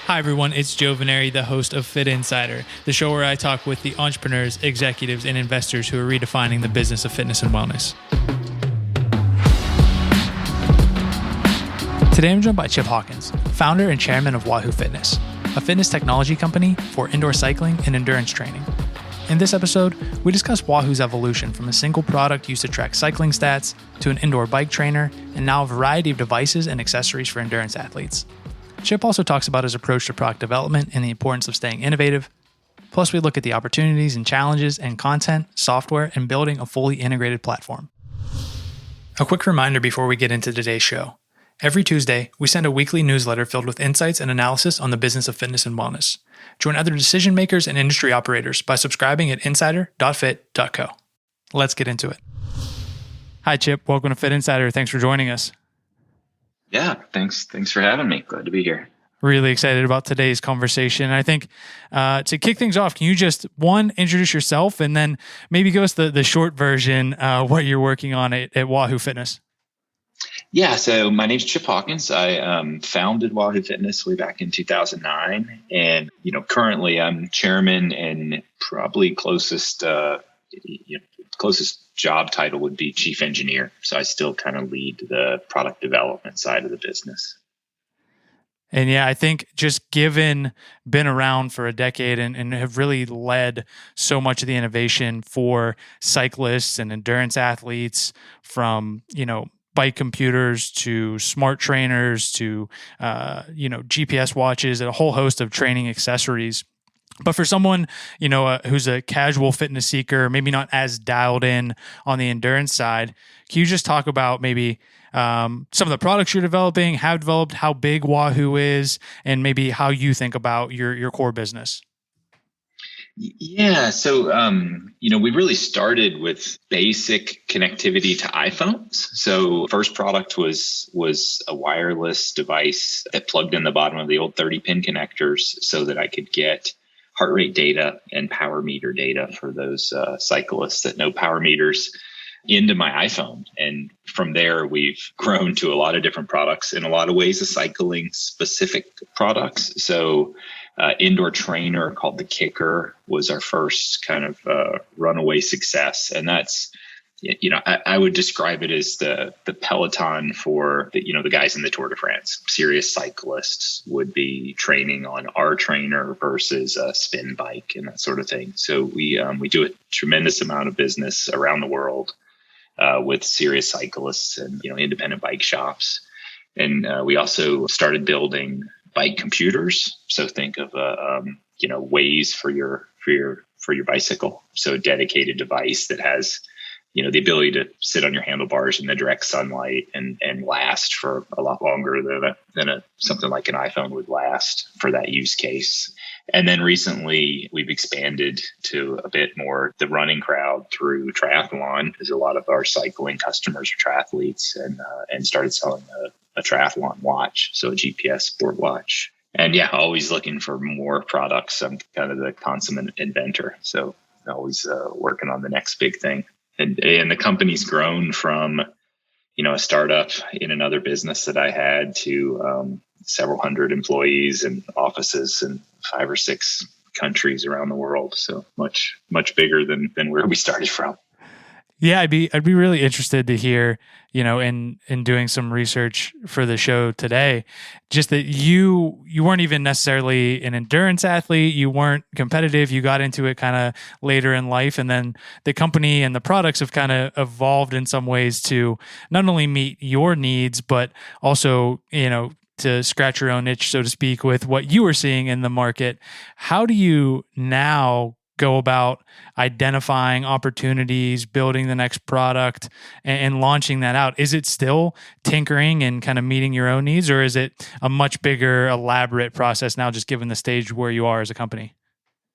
Hi, everyone. It's Joe Veneri, the host of Fitt Insider, the show where I talk with the entrepreneurs, executives, and investors who are redefining the business of fitness and wellness. Today, I'm joined by Chip Hawkins, founder and chairman of Wahoo Fitness, a fitness technology company for indoor cycling and endurance training. In this episode, we discuss Wahoo's evolution from a single product used to track cycling stats to an indoor bike trainer, and now a variety of devices and accessories for endurance athletes. Chip also talks about his approach to product development and the importance of staying innovative. Plus, we look at the opportunities and challenges in content, software, and building a fully integrated platform. A quick reminder before we get into today's show. Every Tuesday, we send a weekly newsletter filled with insights and analysis on the business of fitness and wellness. Join other decision makers and industry operators by subscribing at insider.fit.co. Let's get into it. Hi, Chip. Welcome to Fitt Insider. Thanks for joining us. Yeah, thanks for having me. Glad to be here. Really excited about today's conversation. I think to kick things off, can you just, introduce yourself and then maybe give us the short version, what you're working on at Wahoo Fitness? Yeah, so my name's Chip Hawkins. I founded Wahoo Fitness way back in 2009. And, currently I'm chairman and probably closest job title would be chief engineer. So I still kind of lead the product development side of the business. And yeah, I think just been around for a decade and have really led so much of the innovation for cyclists and endurance athletes from, bike computers to smart trainers to, GPS watches and a whole host of training accessories. But for someone, who's a casual fitness seeker, maybe not as dialed in on the endurance side, can you just talk about maybe some of the products you're developing, have developed, how big Wahoo is, and maybe how you think about your core business? Yeah. So, we really started with basic connectivity to iPhones. So first product was a wireless device that plugged in the bottom of the old 30-pin connectors so that I could get heart rate data and power meter data for those cyclists that know power meters into my iPhone. And from there, we've grown to a lot of different products, in a lot of ways, the cycling specific products. So indoor trainer called the Kicker was our first kind of runaway success. And that's, I would describe it as the Peloton for the guys in the Tour de France. Serious cyclists would be training on our trainer versus a spin bike and that sort of thing. So we do a tremendous amount of business around the world with serious cyclists and independent bike shops. And we also started building bike computers. So think of Waze for your bicycle. So a dedicated device that has the ability to sit on your handlebars in the direct sunlight and last for a lot longer than something like an iPhone would last for that use case. And then recently we've expanded to a bit more the running crowd through triathlon, because a lot of our cycling customers are triathletes, and started selling a triathlon watch, so a GPS sport watch. And yeah, always looking for more products. I'm kind of the consummate inventor, so always working on the next big thing. And the company's grown from, a startup in another business that I had to several hundred employees and offices in 5 or 6 countries around the world. So much bigger than where we started from. Yeah, I'd be really interested to hear, in doing some research for the show today, just that you weren't even necessarily an endurance athlete, you weren't competitive, you got into it kind of later in life, and then the company and the products have kind of evolved in some ways to not only meet your needs, but also, to scratch your own itch, so to speak, with what you were seeing in the market. How do you now go about identifying opportunities, building the next product, and launching that out? Is it still tinkering and kind of meeting your own needs, or is it a much bigger, elaborate process now, just given the stage where you are as a company?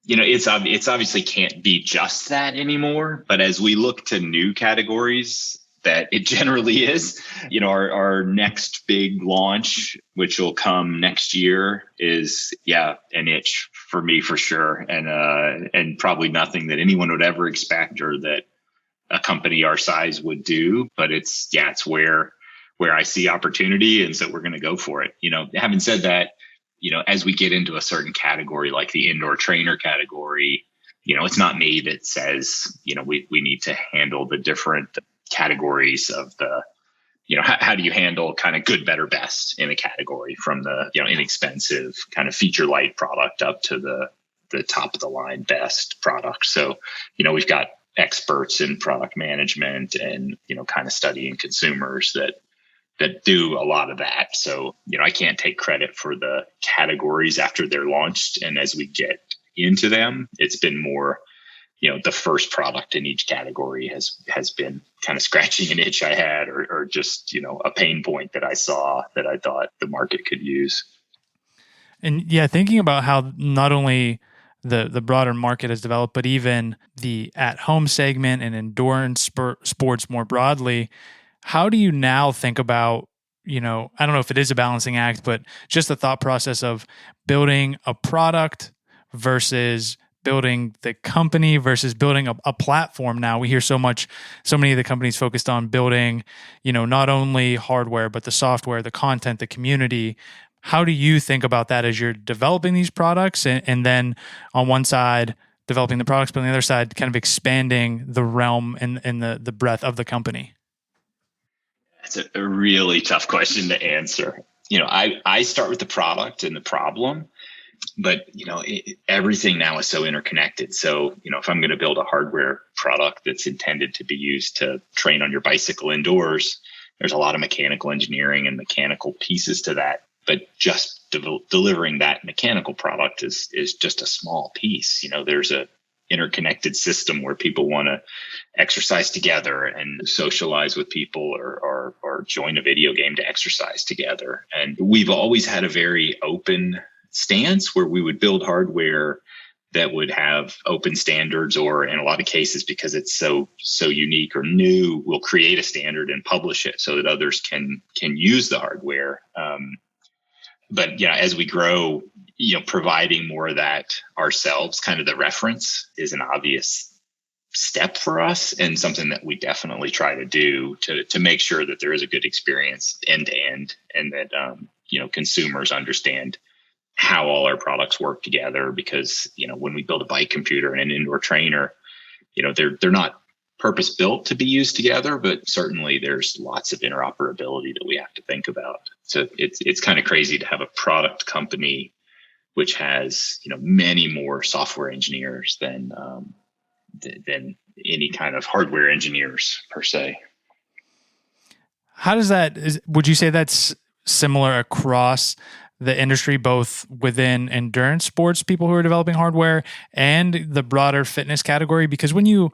It's obviously can't be just that anymore. But as we look to new categories, that it generally is. Our next big launch, which will come next year, is an itch for me for sure, and probably nothing that anyone would ever expect or that a company our size would do. But it's where I see opportunity, and so we're going to go for it. Having said that, as we get into a certain category, like the indoor trainer category, it's not me that says, we need to handle the different categories of the, how do you handle kind of good, better, best in a category from the, inexpensive kind of feature light product up to the top of the line best product. So, we've got experts in product management and, kind of studying consumers that do a lot of that. So, I can't take credit for the categories after they're launched. And as we get into them, it's been more, the first product in each category has been kind of scratching an itch I had or just, a pain point that I saw that I thought the market could use. And yeah, thinking about how not only the broader market has developed, but even the at-home segment and endurance sports more broadly, how do you now think about, I don't know if it is a balancing act, but just the thought process of building a product versus building the company versus building a platform? Now we hear so many of the companies focused on building, not only hardware, but the software, the content, the community. How do you think about that as you're developing these products and then on one side developing the products, but on the other side kind of expanding the realm and the breadth of the company? That's a really tough question to answer. I start with the product and the problem, but everything now is so interconnected. So, if I'm going to build a hardware product that's intended to be used to train on your bicycle indoors, there's a lot of mechanical engineering and mechanical pieces to that. But just delivering that mechanical product is just a small piece. There's a interconnected system where people want to exercise together and socialize with people or join a video game to exercise together. And we've always had a very open stance where we would build hardware that would have open standards, or in a lot of cases, because it's so unique or new, we'll create a standard and publish it so that others can use the hardware. But as we grow, providing more of that ourselves, kind of the reference, is an obvious step for us and something that we definitely try to do to make sure that there is a good experience end to end, and that consumers understand how all our products work together. Because when we build a bike computer and an indoor trainer, they're not purpose built to be used together, but certainly there's lots of interoperability that we have to think about. So it's kind of crazy to have a product company which has many more software engineers than any kind of hardware engineers per se. How does would you say that's similar across the industry, both within endurance sports, people who are developing hardware, and the broader fitness category? Because when you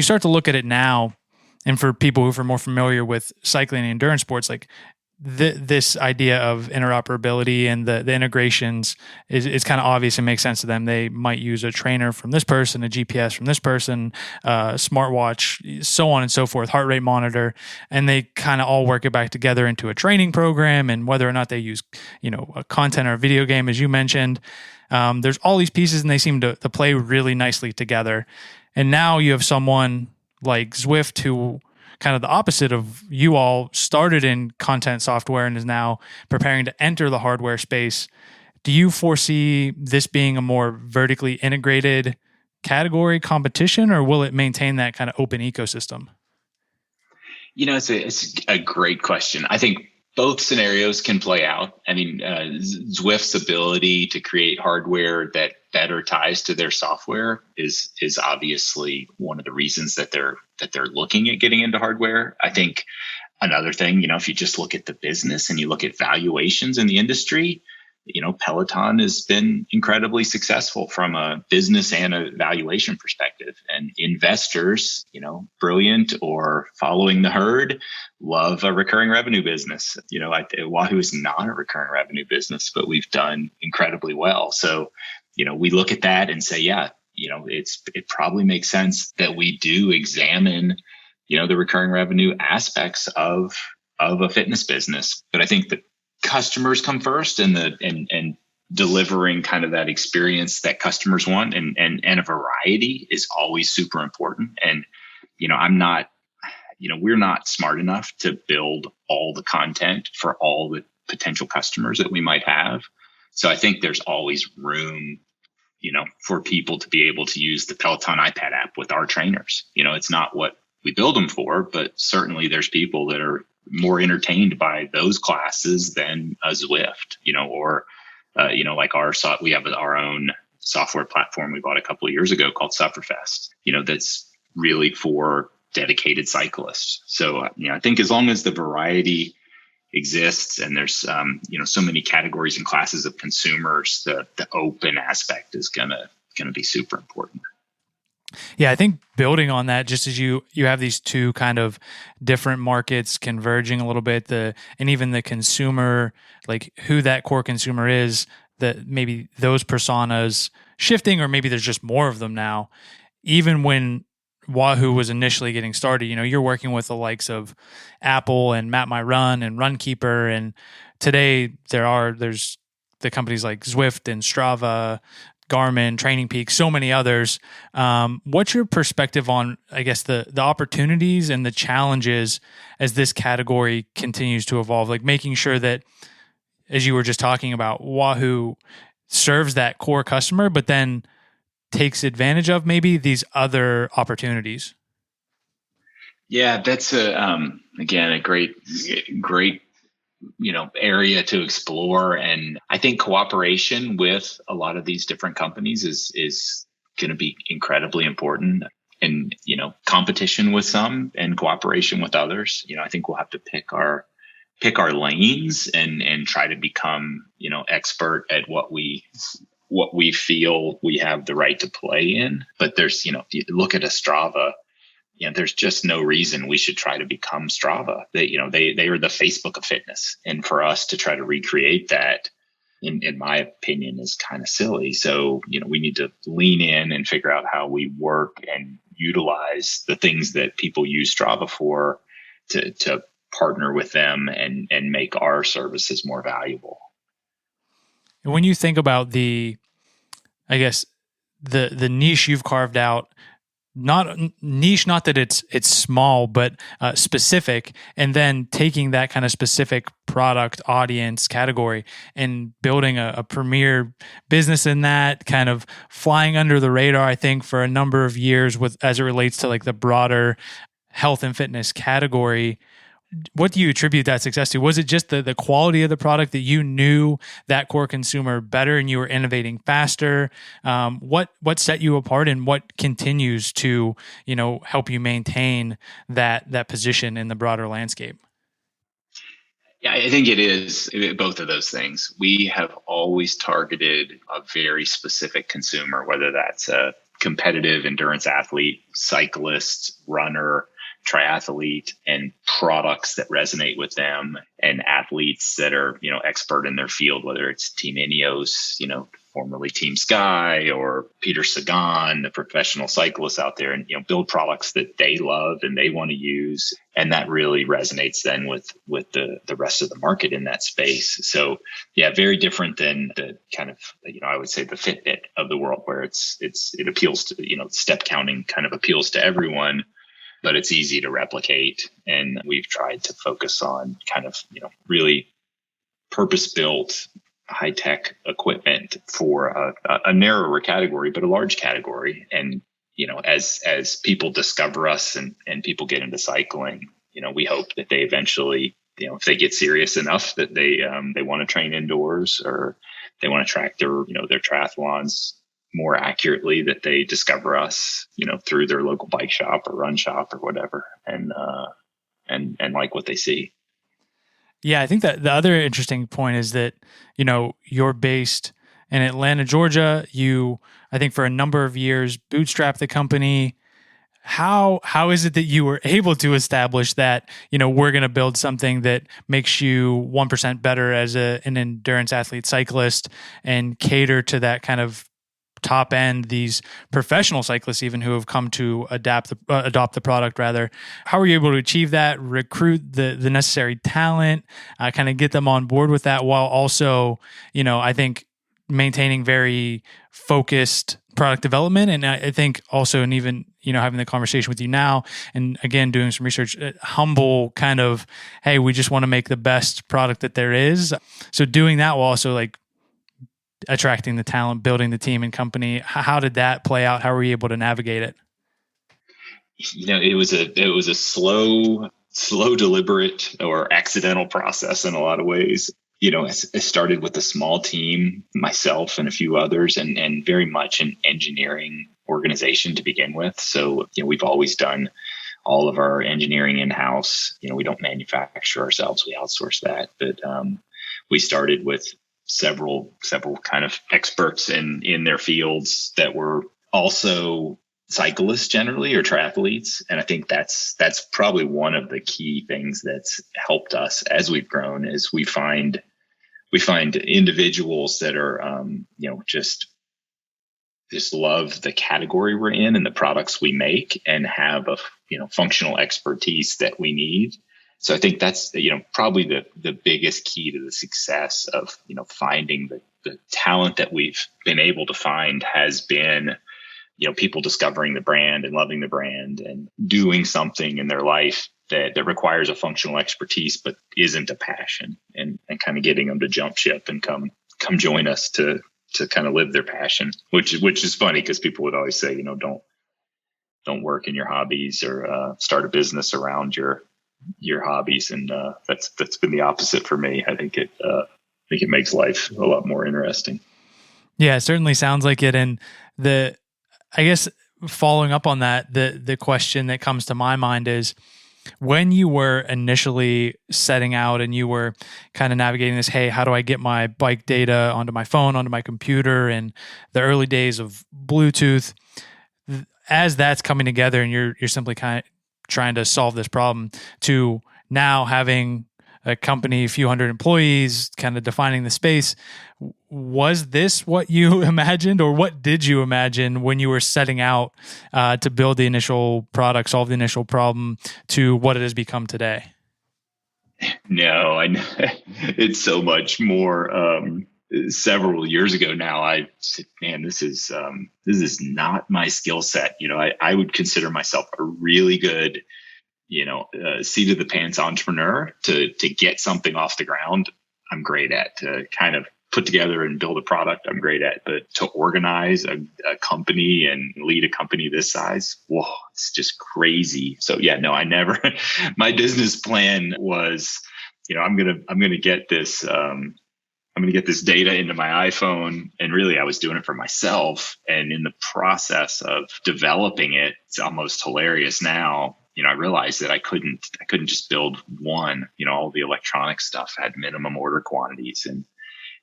start to look at it now, and for people who are more familiar with cycling and endurance sports, like this idea of interoperability and the integrations is kind of obvious and makes sense to them. They might use a trainer from this person, a GPS from this person, smartwatch, so on and so forth, heart rate monitor, and they kind of all work it back together into a training program. And whether or not they use, a content or a video game, as you mentioned, there's all these pieces and they seem to play really nicely together. And now you have someone like Zwift who, kind of the opposite of you all, started in content software and is now preparing to enter the hardware space. Do you foresee this being a more vertically integrated category competition, or will it maintain that kind of open ecosystem? It's a great question. I think both scenarios can play out. I mean, Zwift's ability to create hardware that better ties to their software is obviously one of the reasons that they're looking at getting into hardware. I think another thing, if you just look at the business and you look at valuations in the industry, Peloton has been incredibly successful from a business and a valuation perspective. And investors, brilliant or following the herd, love a recurring revenue business. Wahoo is not a recurring revenue business, but we've done incredibly well. So, we look at that and say, yeah, it probably makes sense that we do examine, the recurring revenue aspects of a fitness business. But I think that customers come first, and delivering kind of that experience that customers want and a variety is always super important. And, we're not smart enough to build all the content for all the potential customers that we might have. So I think there's always room, for people to be able to use the Peloton iPad app with our trainers. It's not what we build them for, but certainly there's people that are more entertained by those classes than a Zwift, or like we have our own software platform we bought a couple of years ago called Sufferfest, that's really for dedicated cyclists. So, I think as long as the variety exists and there's, so many categories and classes of consumers, the open aspect is gonna be super important. Yeah, I think building on that, just as you have these two kind of different markets converging a little bit, and even the consumer, like who that core consumer is, that maybe those personas shifting, or maybe there's just more of them now. Even when Wahoo was initially getting started, you're working with the likes of Apple and Map My Run and Runkeeper, and today there's the companies like Zwift and Strava, Garmin, Training Peak, so many others. What's your perspective on, I guess, the opportunities and the challenges as this category continues to evolve? Like making sure that, as you were just talking about, Wahoo serves that core customer, but then takes advantage of maybe these other opportunities. Yeah, that's again a great area to explore. And I think cooperation with a lot of these different companies is going to be incredibly important. And, competition with some and cooperation with others. I think we'll have to pick our lanes and try to become, expert at what we feel we have the right to play in. But there's, if you look at a Strava, there's just no reason we should try to become Strava. They are the Facebook of fitness. And for us to try to recreate that, in my opinion, is kind of silly. So, we need to lean in and figure out how we work and utilize the things that people use Strava for to partner with them and make our services more valuable. When you think about the niche you've carved out, not that it's small, but specific, and then taking that kind of specific product audience category and building a premier business in that, kind of flying under the radar, I think, for a number of years as it relates to like the broader health and fitness category. What do you attribute that success to? Was it just the quality of the product, that you knew that core consumer better and you were innovating faster? What set you apart, and what continues to, help you maintain that position in the broader landscape? Yeah, I think it is both of those things. We have always targeted a very specific consumer, whether that's a competitive endurance athlete, cyclist, runner, triathlete, and products that resonate with them, and athletes that are, expert in their field, whether it's Team Ineos, formerly Team Sky, or Peter Sagan, the professional cyclists out there, and, build products that they love and they want to use. And that really resonates then with the rest of the market in that space. So yeah, very different than the kind of, I would say the Fitbit of the world, where it appeals to, step counting kind of appeals to everyone, but it's easy to replicate. And we've tried to focus on kind of, really purpose-built high-tech equipment for a narrower category, but a large category. And, as people discover us and people get into cycling, we hope that they eventually, if they get serious enough that they want to train indoors, or they want to track their triathlons more accurately, that they discover us, through their local bike shop or run shop or whatever, and like what they see. Yeah, I think that the other interesting point is that, you're based in Atlanta, Georgia. You, I think for a number of years, bootstrapped the company. How is it that you were able to establish that, we're going to build something that makes you 1% better as an endurance athlete cyclist, and cater to that kind of top end, these professional cyclists even, who have come to adopt the product rather? How were you able to achieve that, recruit the necessary talent, kind of get them on board with that, while also, I think maintaining very focused product development? And I think also, and even, having the conversation with you now, and again, doing some research, humble kind of, hey, we just want to make the best product that there is. So doing that while also like attracting the talent, building the team and company. How did that play out? How were you able to navigate it? It was a slow, deliberate or accidental process in a lot of ways. It started with a small team, myself and a few others, and very much an engineering organization to begin with. So, we've always done all of our engineering in-house. We don't manufacture ourselves. We outsource that. But we started with several kind of experts in their fields that were also cyclists generally, or triathletes. And I think that's probably one of the key things that's helped us as we've grown, is we find individuals that are just love the category we're in and the products we make, and have a functional expertise that we need. So I think that's probably the biggest key to the success of finding the talent that we've been able to find has been people discovering the brand and loving the brand and doing something in their life that requires a functional expertise, but isn't a passion, and kind of getting them to jump ship and come join us to kind of live their passion, which is funny, because people would always say, don't work in your hobbies, or start a business around your hobbies. And that's been the opposite for me. I think it makes life a lot more interesting. Yeah, it certainly sounds like it. And I guess following up on that, the question that comes to my mind is, when you were initially setting out and you were kind of navigating this, hey, how do I get my bike data onto my phone, onto my computer, and the early days of Bluetooth, as that's coming together and you're simply kind of trying to solve this problem, to now having a company, a few hundred employees, kind of defining the space. Was this what you imagined, or what did you imagine when you were setting out to build the initial product, solve the initial problem, to what it has become today? No, it's so much more. Several years ago now, I said, man, this is not my skill set. I would consider myself a really good seat of the pants entrepreneur. To get something off the ground, I'm great at. To kind of put together and build a product, I'm great at. But to organize a company and lead a company this size, whoa, it's just crazy. So yeah, no, I never. My business plan was, I'm gonna get this. I'm going to get this data into my iPhone. And really, I was doing it for myself. And in the process of developing it, it's almost hilarious now. I realized that I couldn't just build one. All the electronic stuff had minimum order quantities.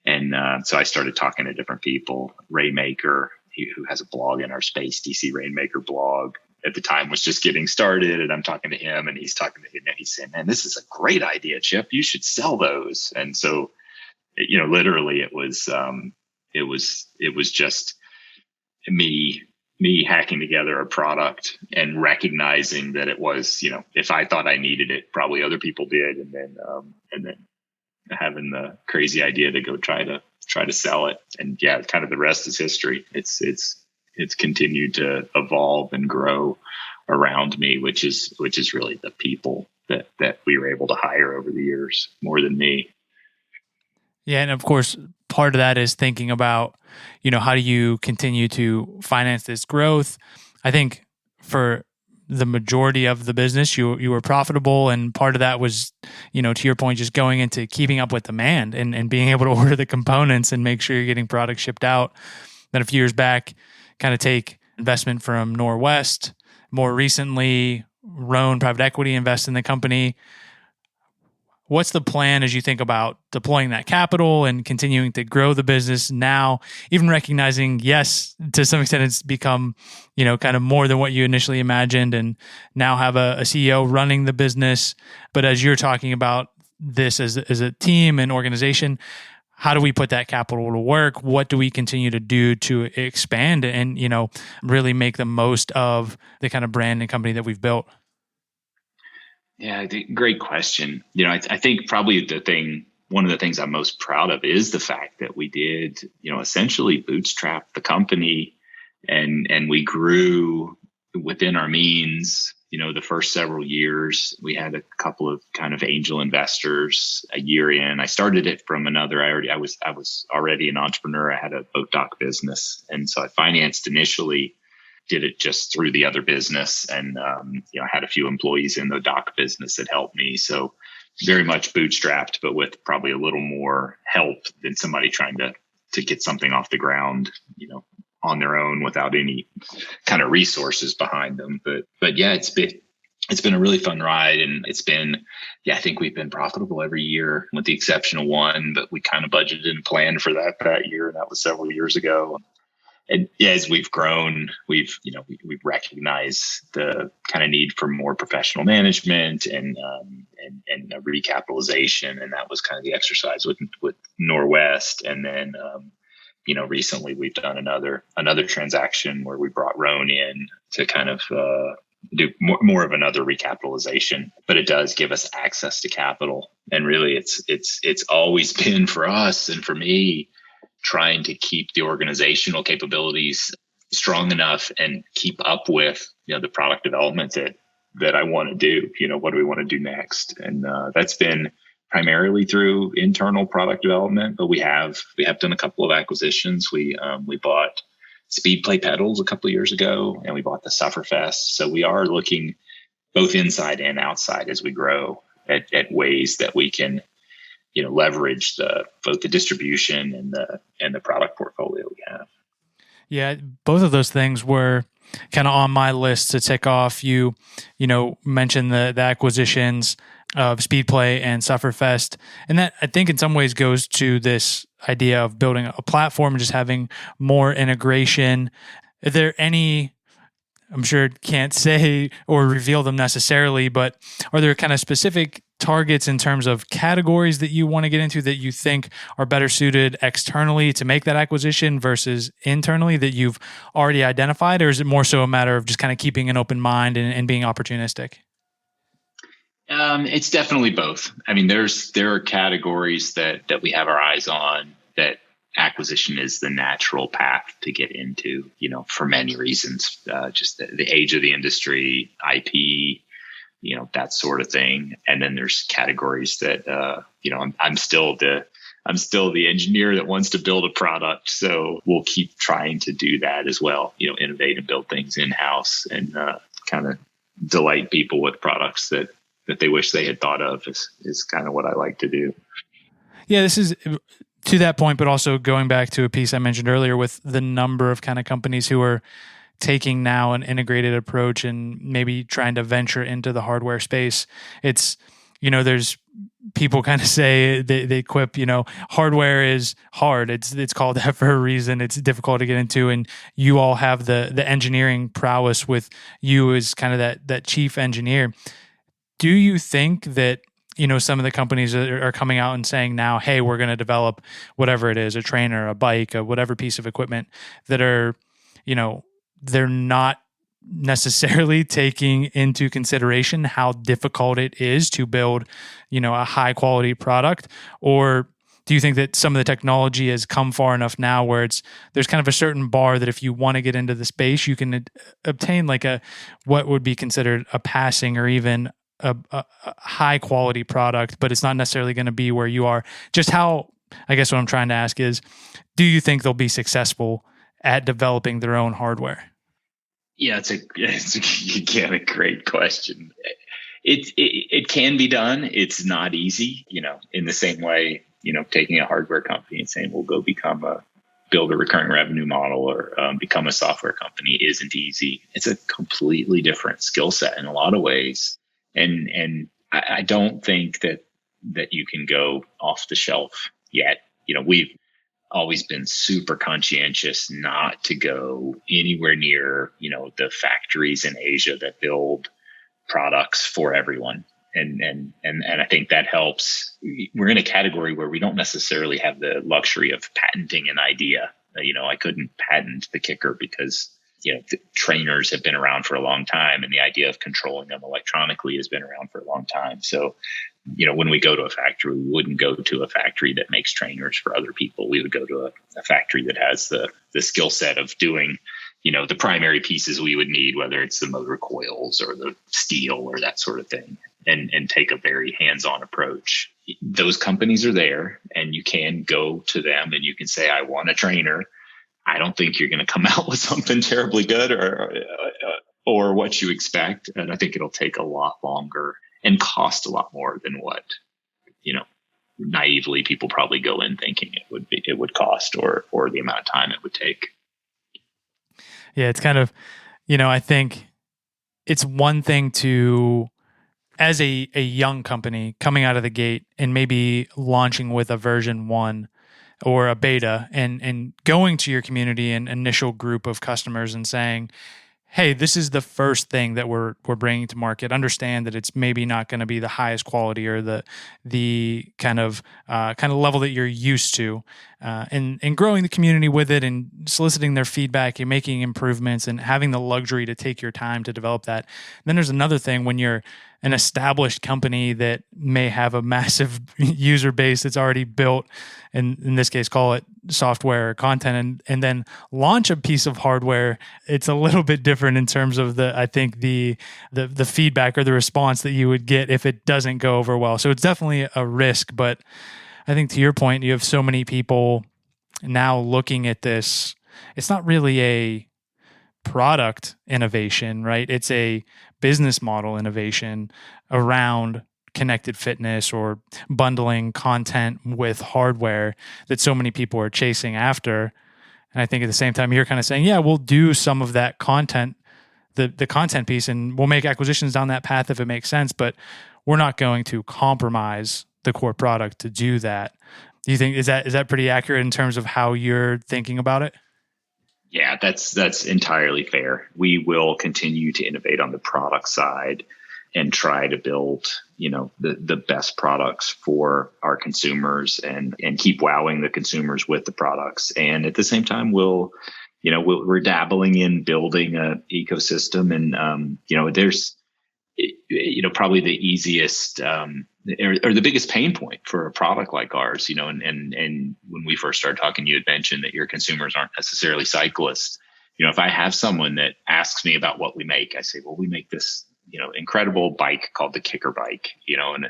And so I started talking to different people. Rainmaker, who has a blog in our space, DC Rainmaker blog, at the time was just getting started. And I'm talking to him, and he's talking to him, and he's saying, man, this is a great idea, Chip. You should sell those. And so, literally it was just me hacking together a product and recognizing that it was, if I thought I needed it, probably other people did. And then having the crazy idea to go try to sell it. And yeah, kind of the rest is history. It's continued to evolve and grow around me, which is really the people that we were able to hire over the years more than me. Yeah. And of course, part of that is thinking about, how do you continue to finance this growth? I think for the majority of the business, you were profitable. And part of that was, to your point, just going into keeping up with demand and being able to order the components and make sure you're getting product shipped out. Then a few years back, kind of take investment from Norwest. More recently, Roan Private Equity invest in the company. What's the plan as you think about deploying that capital and continuing to grow the business now, even recognizing, yes, to some extent it's become, kind of more than what you initially imagined, and now have a CEO running the business. But as you're talking about this as a team and organization, how do we put that capital to work? What do we continue to do to expand and, really make the most of the kind of brand and company that we've built? Yeah, great question. I think probably one of the things I'm most proud of is the fact that we did, essentially bootstrap the company, and we grew within our means, the first several years, we had a couple of kind of angel investors. A year in, I started it from another. I was already an entrepreneur. I had a boat dock business, and so I financed initially. Did it just through the other business, and I had a few employees in the dock business that helped me. So very much bootstrapped, but with probably a little more help than somebody trying to get something off the ground, on their own without any kind of resources behind them. But yeah, it's been a really fun ride, and I think we've been profitable every year with the exception of one, but we kind of budgeted and planned for that year, and that was several years ago. And as we've grown, we've recognized the kind of need for more professional management and a recapitalization, and that was kind of the exercise with Norwest. And then recently we've done another transaction where we brought Roan in to kind of do more of another recapitalization, but it does give us access to capital. And really, it's always been for us and for me, trying to keep the organizational capabilities strong enough and keep up with the product development that I want to do. What do we want to do next? And that's been primarily through internal product development, but we have done a couple of acquisitions. We bought Speed Play pedals a couple of years ago, and we bought the Sufferfest. So we are looking both inside and outside as we grow at ways that we can leverage both the distribution and the product portfolio we have. Yeah, both of those things were kind of on my list to tick off. You mentioned the acquisitions of Speedplay and Sufferfest, and that I think in some ways goes to this idea of building a platform and just having more integration. Are there any, I'm sure can't say or reveal them necessarily, but are there kind of specific targets in terms of categories that you want to get into that you think are better suited externally to make that acquisition versus internally that you've already identified? Or is it more so a matter of just kind of keeping an open mind and being opportunistic? It's definitely both. I mean, there are categories that we have our eyes on that acquisition is the natural path to get into, for many reasons, just the age of the industry, IP, that sort of thing. And then there's categories that, I'm still the engineer that wants to build a product. So we'll keep trying to do that as well, innovate and build things in-house and kind of delight people with products that they wish they had thought of is kind of what I like to do. Yeah, this is to that point, but also going back to a piece I mentioned earlier with the number of kind of companies who are taking now an integrated approach and maybe trying to venture into the hardware space. It's, there's people kind of say, they quip, hardware is hard. It's called that for a reason. It's difficult to get into. And you all have the engineering prowess with you as kind of that chief engineer. Do you think that, some of the companies are coming out and saying now, hey, we're going to develop whatever it is, a trainer, a bike, whatever piece of equipment that are, they're not necessarily taking into consideration how difficult it is to build, a high quality product? Or do you think that some of the technology has come far enough now where there's kind of a certain bar that if you want to get into the space, you can obtain like what would be considered a passing or even a high quality product, but it's not necessarily going to be where you are? Just how, I guess what I'm trying to ask is, do you think they'll be successful at developing their own hardware? Yeah, it's again a great question. It can be done. It's not easy, in the same way, taking a hardware company and saying, we'll go build a recurring revenue model or become a software company isn't easy. It's a completely different skill set in a lot of ways. And I don't think that you can go off the shelf yet. We've always been super conscientious not to go anywhere near, the factories in Asia that build products for everyone. And I think that helps. We're in a category where we don't necessarily have the luxury of patenting an idea. I couldn't patent the kicker because the trainers have been around for a long time, and the idea of controlling them electronically has been around for a long time. So, when we go to a factory, we wouldn't go to a factory that makes trainers for other people. We would go to a factory that has the skill set of doing, the primary pieces we would need, whether it's the motor coils or the steel or that sort of thing, and take a very hands-on approach. Those companies are there, and you can go to them and you can say, I want a trainer. I don't think you're going to come out with something terribly good or what you expect. And I think it'll take a lot longer and cost a lot more than what, naively people probably go in thinking it would cost or the amount of time it would take. Yeah, it's kind of, I think it's one thing to, as a young company coming out of the gate and maybe launching with a version 1 or a beta and going to your community and initial group of customers and saying, hey, this is the first thing that we're bringing to market. Understand that it's maybe not going to be the highest quality or the kind of level that you're used to, and growing the community with it and soliciting their feedback and making improvements and having the luxury to take your time to develop that. And then there's another thing when you're an established company that may have a massive user base that's already built, and in this case, call it software or content, and then launch a piece of hardware. It's a little bit different in terms of the feedback or the response that you would get if it doesn't go over well. So it's definitely a risk, but I think to your point, you have so many people now looking at this. It's not really a product innovation, right? It's a business model innovation around connected fitness or bundling content with hardware that so many people are chasing after. And I think at the same time, you're kind of saying, yeah, we'll do some of that content, the content piece, and we'll make acquisitions down that path if it makes sense, but we're not going to compromise the core product to do that. Do you think, is that pretty accurate in terms of how you're thinking about it? Yeah, that's entirely fair. We will continue to innovate on the product side and try to build, the best products for our consumers and keep wowing the consumers with the products. And at the same time, we're dabbling in building an ecosystem, and there's probably the easiest or the biggest pain point for a product like ours, and when we first started talking, you had mentioned that your consumers aren't necessarily cyclists. If I have someone that asks me about what we make, I say, well, we make this, incredible bike called the Kicker bike, and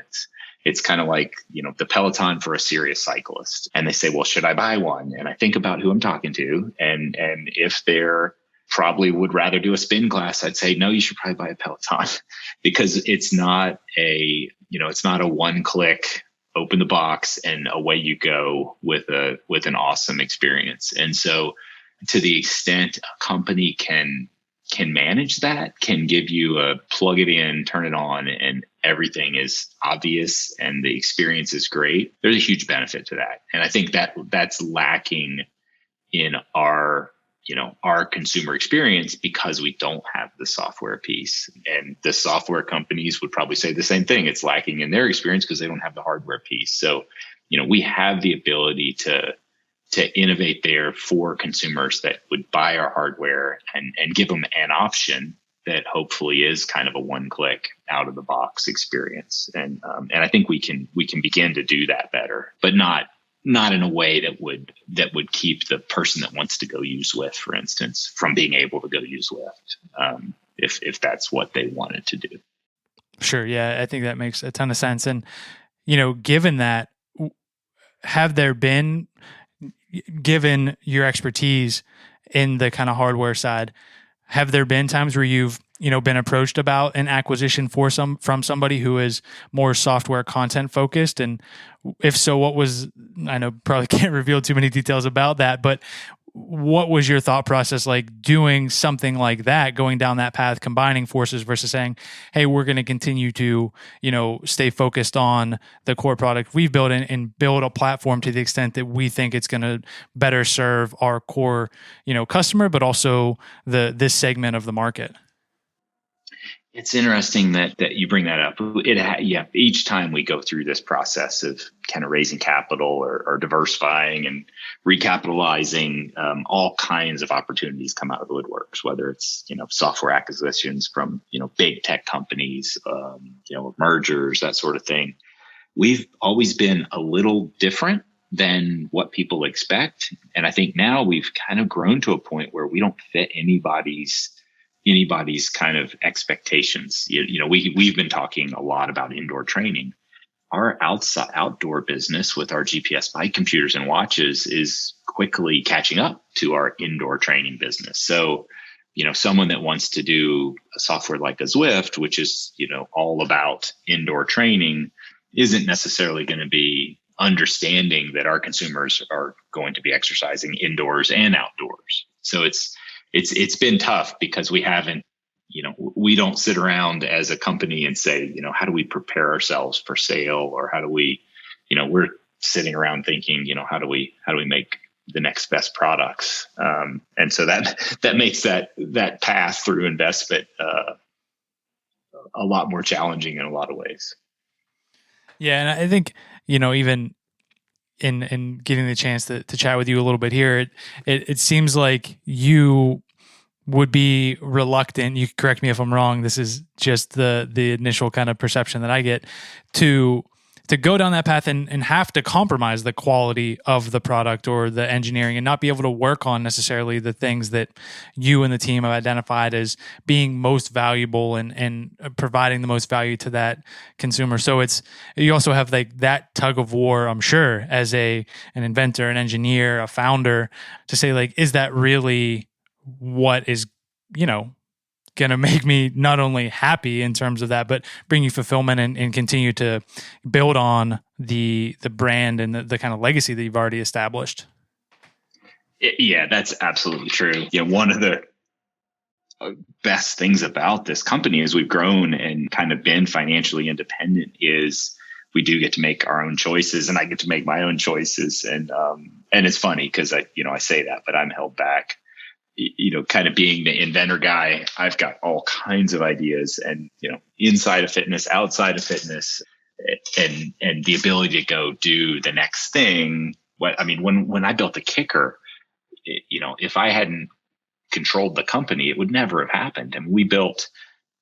it's kind of like, the Peloton for a serious cyclist. And they say, well, should I buy one? And I think about who I'm talking to. And if they're probably would rather do a spin class, I'd say, no, you should probably buy a Peloton because it's not a one-click, open the box and away you go with an awesome experience. And so to the extent a company can manage that, can give you a plug it in, turn it on, and everything is obvious and the experience is great, there's a huge benefit to that. And I think that's lacking in our consumer experience because we don't have the software piece. And the software companies would probably say the same thing. It's lacking in their experience because they don't have the hardware piece. So, we have the ability to innovate there for consumers that would buy our hardware and give them an option that hopefully is kind of a one-click out of the box experience. And I think we can begin to do that better, but not in a way that would keep the person that wants to go use Zwift, for instance, from being able to go use Zwift, if that's what they wanted to do. Sure. Yeah. I think that makes a ton of sense. And, given that, have there been, given your expertise in the kind of hardware side, have there been times where you've, been approached about an acquisition from somebody who is more software content focused? And if so, what was, I know probably can't reveal too many details about that, but what was your thought process like doing something like that, going down that path, combining forces versus saying, hey, we're going to continue to, stay focused on the core product we've built and build a platform to the extent that we think it's going to better serve our core, customer, but also this segment of the market? It's interesting that you bring that up. Each time we go through this process of kind of raising capital or diversifying and recapitalizing, all kinds of opportunities come out of the woodworks, whether it's, software acquisitions from, big tech companies, mergers, that sort of thing. We've always been a little different than what people expect. And I think now we've kind of grown to a point where we don't fit anybody's kind of expectations. We've been talking a lot about indoor training. Our outdoor business with our GPS bike computers and watches is quickly catching up to our indoor training business. So, someone that wants to do a software like a Zwift, which is, all about indoor training, isn't necessarily going to be understanding that our consumers are going to be exercising indoors and outdoors. So it's been tough because we haven't, we don't sit around as a company and say, how do we prepare ourselves for sale, or how do we, we're sitting around thinking, how do we make the next best products. And so that makes that path through investment a lot more challenging in a lot of ways. Yeah. And I think, even in getting the chance to chat with you a little bit here, it seems like you would be reluctant. You correct me if I'm wrong. This is just the initial kind of perception that I get to go down that path and have to compromise the quality of the product or the engineering and not be able to work on necessarily the things that you and the team have identified as being most valuable and providing the most value to that consumer. So you also have like that tug of war, I'm sure, as an inventor, an engineer, a founder, to say like, is that really what is, going to make me not only happy in terms of that, but bring you fulfillment and continue to build on the brand and the kind of legacy that you've already established. Yeah, that's absolutely true. One of the best things about this company as we've grown and kind of been financially independent is we do get to make our own choices, and I get to make my own choices. And it's funny because I say that, but I'm held back. Kind of being the inventor guy, I've got all kinds of ideas, and, inside of fitness, outside of fitness, and the ability to go do the next thing. When I built the kicker, if I hadn't controlled the company, it would never have happened. And we built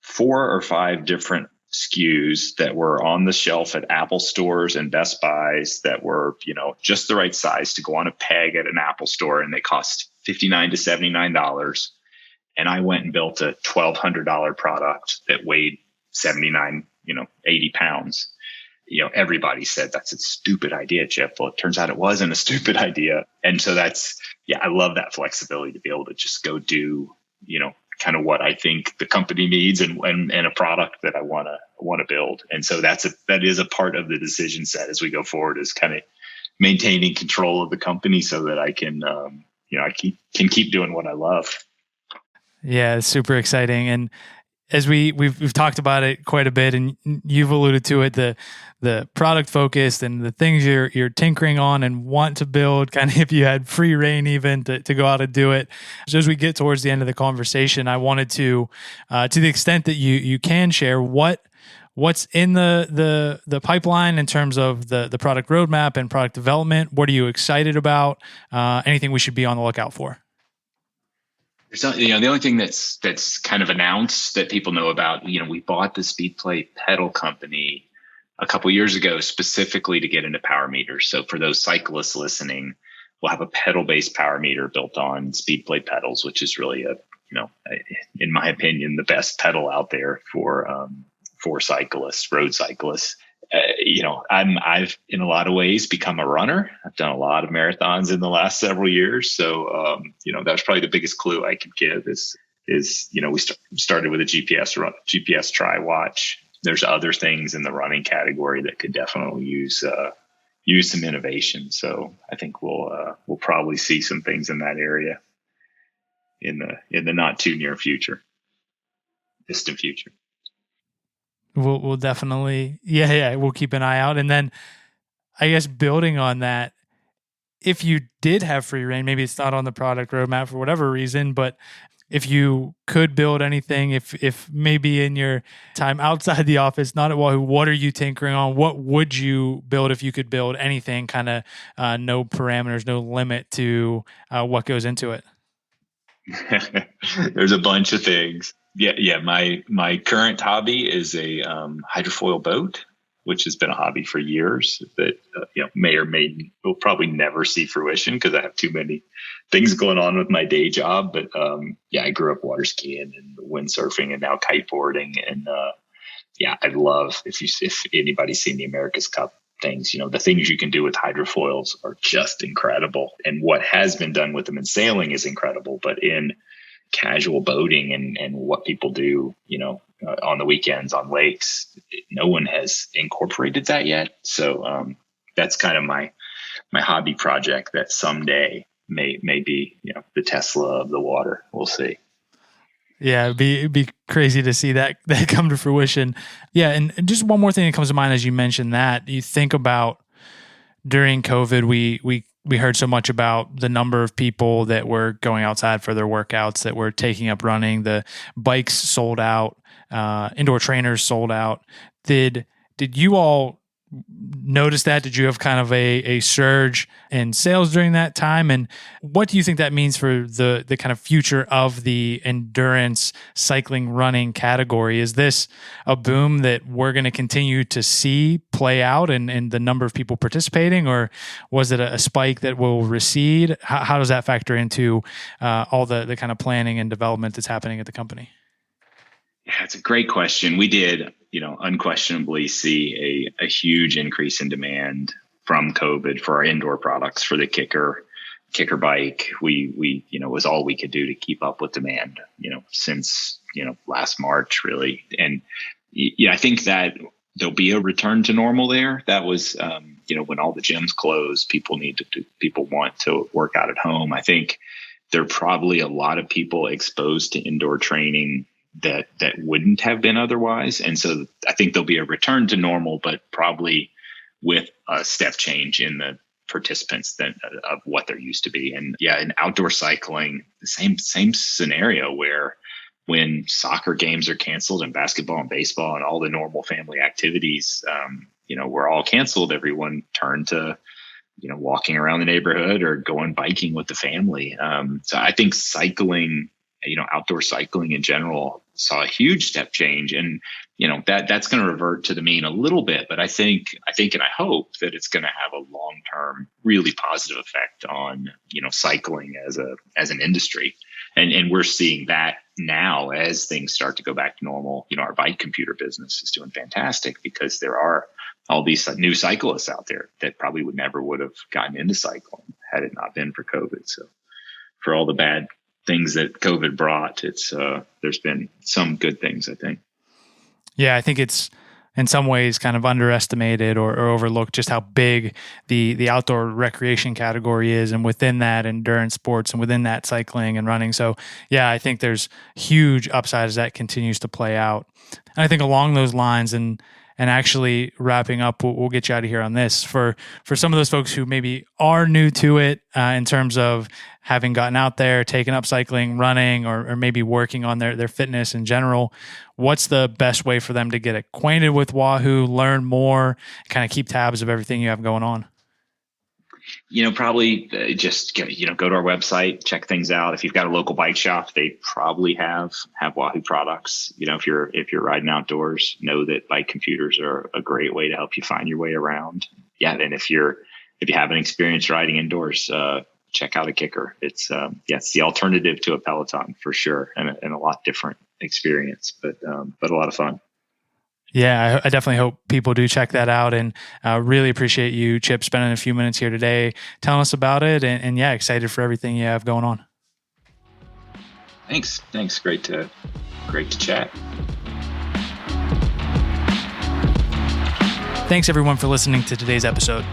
4 or 5 different SKUs that were on the shelf at Apple stores and Best Buys that were, just the right size to go on a peg at an Apple store, and they cost $59 to $79. And I went and built a $1,200 product that weighed 79, 80 pounds. Everybody said that's a stupid idea, Chip. Well, it turns out it wasn't a stupid idea. And so I love that flexibility to be able to just go do, kind of what I think the company needs and a product that I want to build. And so that is a part of the decision set as we go forward, is kind of maintaining control of the company so that I can, I can keep doing what I love. Yeah, it's super exciting. And as we've talked about it quite a bit, and you've alluded to it, the product focused and the things you're tinkering on and want to build, kind of if you had free reign even to go out and do it. So as we get towards the end of the conversation, I wanted to the extent that you can share what's in the pipeline in terms of the product roadmap and product development. What are you excited about? Anything we should be on the lookout for? The only thing that's kind of announced that people know about, we bought the SpeedPlay pedal company a couple years ago specifically to get into power meters. So for those cyclists listening, we'll have a pedal-based power meter built on SpeedPlay pedals, which is really in my opinion, the best pedal out there for cyclists, road cyclists. I've in a lot of ways become a runner. I've done a lot of marathons in the last several years. So, that's probably the biggest clue I could give is we started with a GPS tri watch. There's other things in the running category that could definitely use some innovation. So I think we'll probably see some things in that area in the not too near future, distant future. We'll definitely, we'll keep an eye out. And then I guess building on that, if you did have free reign, maybe it's not on the product roadmap for whatever reason, but if you could build anything, if maybe in your time outside the office, not at Wahoo, what are you tinkering on? What would you build if you could build anything? Kind of no parameters, no limit to what goes into it. There's a bunch of things. Yeah. My current hobby is a hydrofoil boat. which has been a hobby for years that may or will probably never see fruition because I have too many things going on with my day job. But I grew up water skiing and windsurfing and now kiteboarding. And I love, if anybody's seen the America's Cup things, the things you can do with hydrofoils are just incredible. And what has been done with them in sailing is incredible. But in casual boating and what people do, on the weekends on lakes, no one has incorporated that yet. So that's kind of my hobby project that someday may be, the Tesla of the water. We'll see. Yeah, it'd be crazy to see that come to fruition. Yeah, and just one more thing that comes to mind as you mentioned that. You think about during COVID, we heard so much about the number of people that were going outside for their workouts, that were taking up running. The bikes sold out, indoor trainers sold out. Did you all notice that? Did you have kind of a surge in sales during that time? And what do you think that means for the kind of future of the endurance cycling running category? Is this a boom that we're going to continue to see play out in the number of people participating, or was it a spike that will recede? How does that factor into all the kind of planning and development that's happening at the company? Yeah, it's a great question. We did, unquestionably see a huge increase in demand from COVID for our indoor products, for the kicker bike. We it was all we could do to keep up with demand, since, last March really. And I think that there'll be a return to normal there. That was, when all the gyms closed, people want to work out at home. I think there are probably a lot of people exposed to indoor training that wouldn't have been otherwise. And so I think there'll be a return to normal, but probably with a step change in the participants of what there used to be. And in outdoor cycling, the same scenario where when soccer games are canceled and basketball and baseball and all the normal family activities, were all canceled, everyone turned to, walking around the neighborhood or going biking with the family. So I think cycling, outdoor cycling in general saw a huge step change, and that's going to revert to the mean a little bit, but I think and I hope that it's going to have a long-term really positive effect on cycling as an industry, and we're seeing that now as things start to go back to normal. Our bike computer business is doing fantastic because there are all these new cyclists out there that probably would have gotten into cycling had it not been for COVID. So for all the bad things that COVID brought, there's been some good things, I think. Yeah, I think it's in some ways kind of underestimated or overlooked just how big the outdoor recreation category is, and within that endurance sports and within that cycling and running. So yeah, I think there's huge upside as that continues to play out. And I think along those lines, and actually wrapping up, we'll get you out of here on this. For some of those folks who maybe are new to it in terms of having gotten out there, taken up cycling, running, or maybe working on their fitness in general, what's the best way for them to get acquainted with Wahoo, learn more, kind of keep tabs of everything you have going on? Probably just go to our website, check things out. If you've got a local bike shop, they probably have Wahoo products. If you're riding outdoors, know that bike computers are a great way to help you find your way around. Yeah, and if you haven't experienced riding indoors, check out a kicker. It's the alternative to a Peloton for sure, and a lot different experience, but a lot of fun. Yeah, I definitely hope people do check that out, and really appreciate you, Chip, spending a few minutes here today telling us about it, and excited for everything you have going on. Thanks. Great to chat. Thanks everyone for listening to today's episode.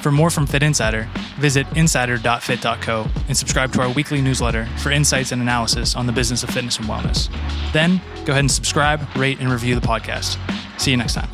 For more from Fitt Insider, visit insider.fit.co and subscribe to our weekly newsletter for insights and analysis on the business of fitness and wellness. Then, go ahead and subscribe, rate, and review the podcast. See you next time.